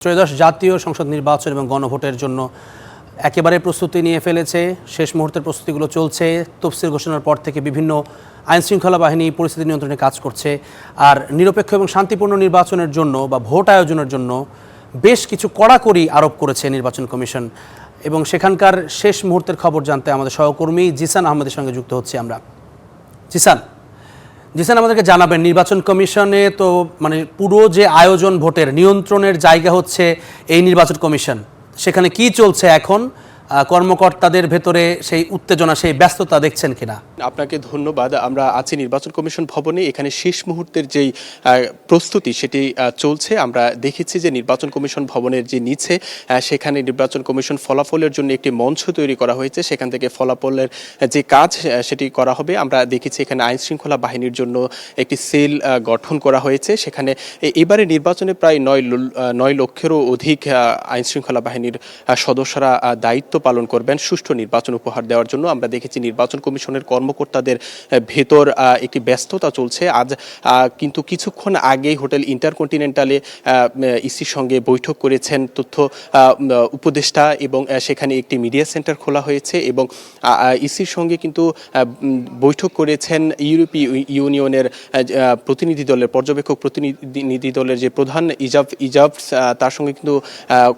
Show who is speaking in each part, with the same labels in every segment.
Speaker 1: ত্রয়োদশ জাতীয় সংসদ নির্বাচন এবং গণভোটের জন্য একেবারে প্রস্তুতি নিয়ে ফেলেছে। শেষ মুহূর্তের প্রস্তুতিগুলো চলছে। তফসিল ঘোষণার পর থেকে বিভিন্ন আইনশৃঙ্খলা বাহিনী পরিস্থিতি নিয়ন্ত্রণে কাজ করছে। আর নিরপেক্ষ এবং শান্তিপূর্ণ নির্বাচনের জন্য বা ভোট আয়োজনের জন্য বেশ কিছু কড়াকড়ি আরোপ করেছে নির্বাচন কমিশন। এবং সেখানকার শেষ মুহূর্তের খবর জানতে আমাদের সহকর্মী জিসান আহমেদের সঙ্গে যুক্ত হচ্ছি আমরা। জিসান আমাদেরকে জানাবেন, নির্বাচন কমিশনে তো মানে পুরো যে আয়োজন ভোটের নিয়ন্ত্রণের জায়গা হচ্ছে এই নির্বাচন কমিশন, সেখানে কি চলছে এখন? কর্মকর্তাদের ভেতরে সেই উত্তেজনা, সেই ব্যস্ততা দেখছেন কিনা?
Speaker 2: আপনাকে ধন্যবাদ। আমরা আছি নির্বাচন কমিশন ভবনে। এখানে শেষ মুহূর্তের যেই প্রস্তুতি সেটি চলছে। আমরা দেখেছি যে নির্বাচন কমিশন ভবনের যে নিচে সেখানে নির্বাচন কমিশন ফলাফলের জন্য একটি মঞ্চ তৈরি করা হয়েছে। সেখান থেকে ফলাফলের যে কাজ সেটি করা হবে। আমরা দেখেছি এখানে আইন শৃঙ্খলা বাহিনীর জন্য একটি সেল গঠন করা হয়েছে। সেখানে এবারে নির্বাচনে প্রায় 9 লক্ষেরও অধিক আইন শৃঙ্খলা বাহিনীর সদস্যরা দায়িত্ব পালন করবেন সুষ্ঠু নির্বাচন উপহার দেওয়ার জন্য। আমরা দেখেছি নির্বাচন কমিশনের কর্মকর্তাদের ভেতর একটি ব্যস্ততা চলছে। আজ কিন্তু কিছুক্ষণ আগেই হোটেল ইন্টারকন্টিনেন্টালে ইসির সঙ্গে বৈঠক করেছেন তথ্য উপদেষ্টা এবং সেখানে একটি মিডিয়া সেন্টার খোলা হয়েছে এবং ইসির সঙ্গে কিন্তু বৈঠক করেছেন ইউরোপীয় ইউনিয়নের প্রতিনিধি দলের পর্যবেক্ষক প্রতিনিধি দলের যে প্রধান ইজাব তার সঙ্গে কিন্তু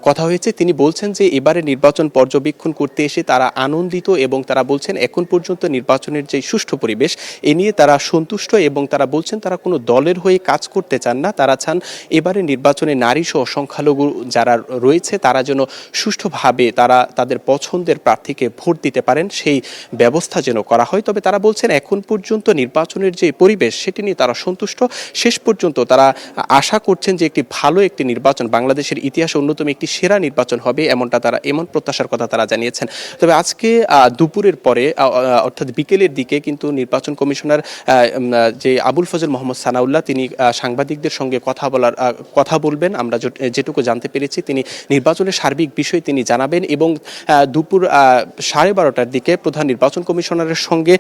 Speaker 2: কথা হয়েছে। তিনি বলছেন যে এবারে নির্বাচন পর্যবেক্ষণ করতে এসে তারা আনন্দিত এবং তারা বলছেন এখন পর্যন্ত নির্বাচনের যে সুষ্ঠু পরিবেশ এ নিয়ে তারা সন্তুষ্ট এবং তারা বলছেন তারা কোনো দলের হয়ে কাজ করতে চান না। তারা চান এবারে নির্বাচনে নারী সহ সংখ্যালঘু যারা রয়েছে তারা যেন সুষ্ঠুভাবে তারা তাদের পছন্দের প্রার্থীকে ভোট দিতে পারেন, সেই ব্যবস্থা যেন করা হয়। তবে তারা বলছেন এখন পর্যন্ত নির্বাচনের যে পরিবেশ সেটি নিয়ে তারা সন্তুষ্ট। শেষ পর্যন্ত তারা আশা করছেন যে একটি ভালো একটি নির্বাচন, বাংলাদেশের ইতিহাসে অন্যতম একটি সেরা নির্বাচন হবে, এমন প্রত্যাশার কথা তারা জানিয়েছেন। তবে আজকে দুপুরের পরে অর্থাৎ বিকেলের দিকে কিন্তু নির্বাচন কমিশনার যে আবুল ফজল মোহাম্মদ সানাউল্লাহ তিনি সাংবাদিকদের সঙ্গে কথা বলবেন। আমরা যেটুকু জানতে পেরেছি তিনি নির্বাচনের সার্বিক বিষয় তিনি জানাবেন এবং দুপুর 12:30টার দিকে প্রধান নির্বাচন কমিশনারের সঙ্গে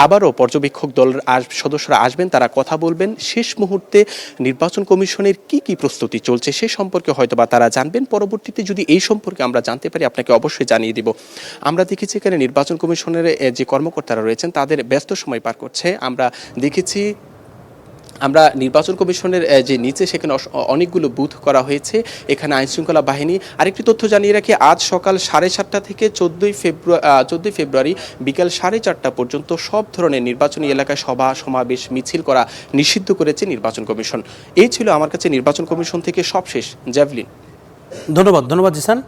Speaker 2: আবারও পর্যবেক্ষক দলের সদস্যরা আসবেন, তারা কথা বলবেন। শেষ মুহূর্তে নির্বাচন কমিশনের কি প্রস্তুতি চলছে সে সম্পর্কে হয়তোবা তারা জানবেন। পরবর্তীতে যদি এই সম্পর্কে আমরা জানতে পারি আপনাকে অবশ্যই জানিয়ে দিব। আমরা দেখেছি এখানে নির্বাচন কমিশনের যে কর্মকর্তারা রয়েছেন তাদের ব্যস্ত সময় পার করছে। আমরা নির্বাচন কমিশনের যে নিচে সেখানে অনেকগুলো বুথ করা হয়েছে। এখানে আইনশৃঙ্খলা বাহিনী, আরেকটি তথ্য জানিয়ে রাখি, আজ সকাল 7:30 থেকে 14 ফেব্রুয়ারি বিকাল 4:30 পর্যন্ত সব ধরনের নির্বাচনী এলাকায় সভা সমাবেশ মিছিল করা নিষিদ্ধ করেছে নির্বাচন কমিশন। এই ছিল আমার কাছে নির্বাচন কমিশন থেকে সবশেষ। জ্যাভলিন।
Speaker 1: ধন্যবাদ জিসান।